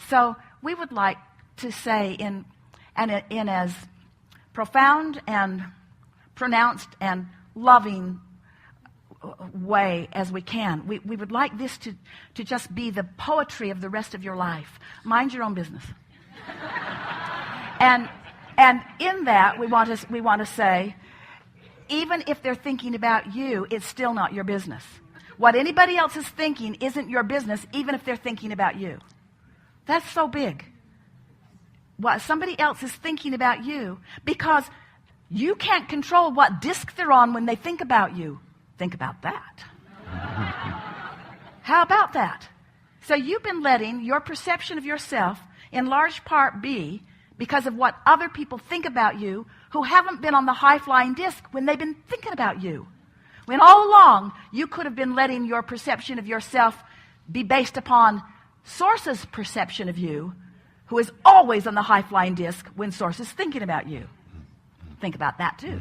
So we would like to say in as profound and pronounced and loving way as we can. We would like this to just be the poetry of the rest of your life. Mind your own business. And in that we want to say, even if they're thinking about you, it's still not your business. What anybody else is thinking isn't your business, even if they're thinking about you. That's so big. What somebody else is thinking about you, because you can't control what disc they're on when they think about you. Think about that. How about that? So you've been letting your perception of yourself in large part be because of what other people think about you who haven't been on the high-flying disc when they've been thinking about you. When all along you could have been letting your perception of yourself be based upon Source's perception of you, who is always on the high-flying disc when Source is thinking about you. Think about that too.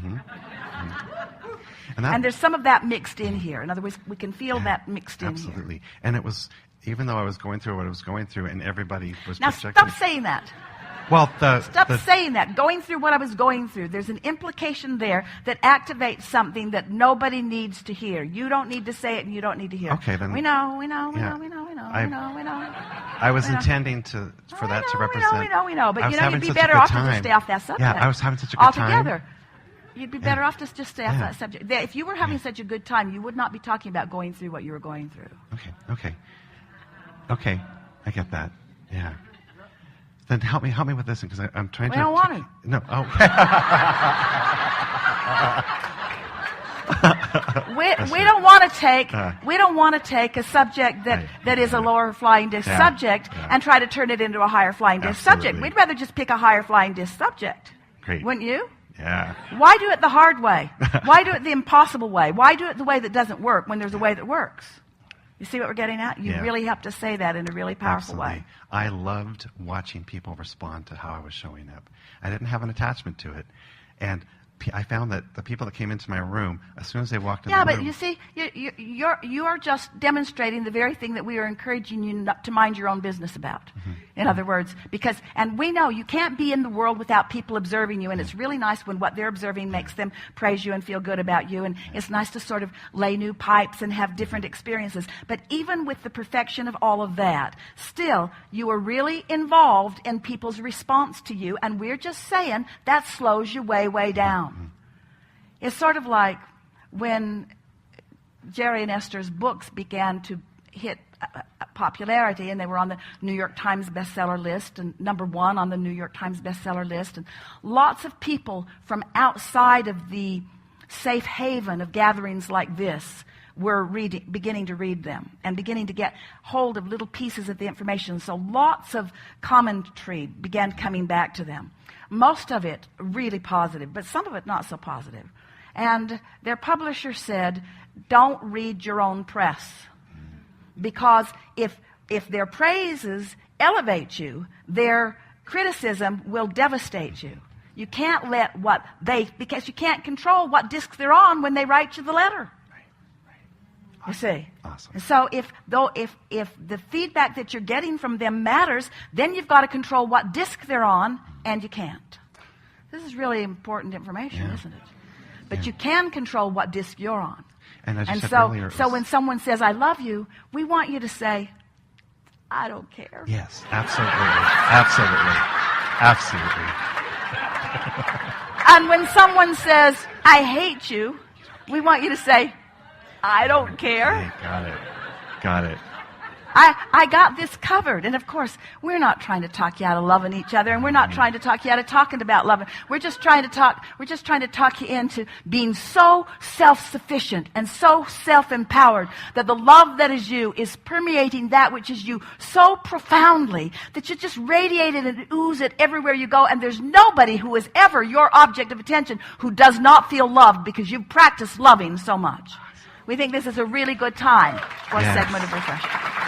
And there's some of that mixed in here. In other words, we can feel that mixed in here. Absolutely. And it was, even though I was going through what I was going through and everybody was now projecting. Stop saying that. Well, Stop saying that. Going through what I was going through. There's an implication there that activates something that nobody needs to hear. You don't need to say it and you don't need to hear it. Okay, then. We know. I was intending for that to represent. We know. But you'd be better off to just stay off that subject. Yeah, I was having such a good time. Altogether. You'd be better off to just stay off that subject. If you were having such a good time, you would not be talking about going through what you were going through. Okay. I get that. Yeah. Then help me with this, because I'm trying to. I don't want to. No. We don't want to take. We don't want to take a subject that is a lower flying disc subject and try to turn it into a higher flying disc subject. We'd rather just pick a higher flying disc subject. Great. Wouldn't you? Yeah. Why do it the hard way? Why do it the impossible way? Why do it the way that doesn't work when there's a way that works? You see what we're getting at? You really have to say that in a really powerful way. I loved watching people respond to how I was showing up. I didn't have an attachment to it. And I found that the people that came into my room, as soon as they walked in the room... Yeah, but you see, you are just demonstrating the very thing that we are encouraging you not to mind your own business about. In other words, and we know you can't be in the world without people observing you, and it's really nice when what they're observing makes them praise you and feel good about you, and it's nice to sort of lay new pipes and have different experiences. But even with the perfection of all of that, still, you are really involved in people's response to you, and we're just saying that slows you way, way down. It's sort of like when Jerry and Esther's books began to hit popularity, and they were on the New York Times bestseller list, and #1 on the New York Times bestseller list, and lots of people from outside of the safe haven of gatherings like this were beginning to read them and beginning to get hold of little pieces of the information. So lots of commentary began coming back to them. Most of it really positive, but some of it not so positive. And their publisher said, don't read your own press. Because if their praises elevate you, their criticism will devastate you. You can't because you can't control what disc they're on when they write you the letter. You see? Awesome. And so if the feedback that you're getting from them matters, then you've got to control what disc they're on, and you can't. This is really important information, isn't it? But you can control what disc you're on. And as you said so, earlier, so when someone says, I love you, we want you to say, I don't care. Yes, absolutely. And when someone says, I hate you, we want you to say, I don't care. Hey, got it. I got this covered. And of course, we're not trying to talk you out of loving each other, and we're not trying to talk you out of talking about loving. We're just trying to talk you into being so self-sufficient and so self-empowered that the love that is you is permeating that which is you so profoundly that you just radiate it and ooze it everywhere you go, and there's nobody who is ever your object of attention who does not feel loved because you've practiced loving so much. We think this is a really good time for a segment of refreshment.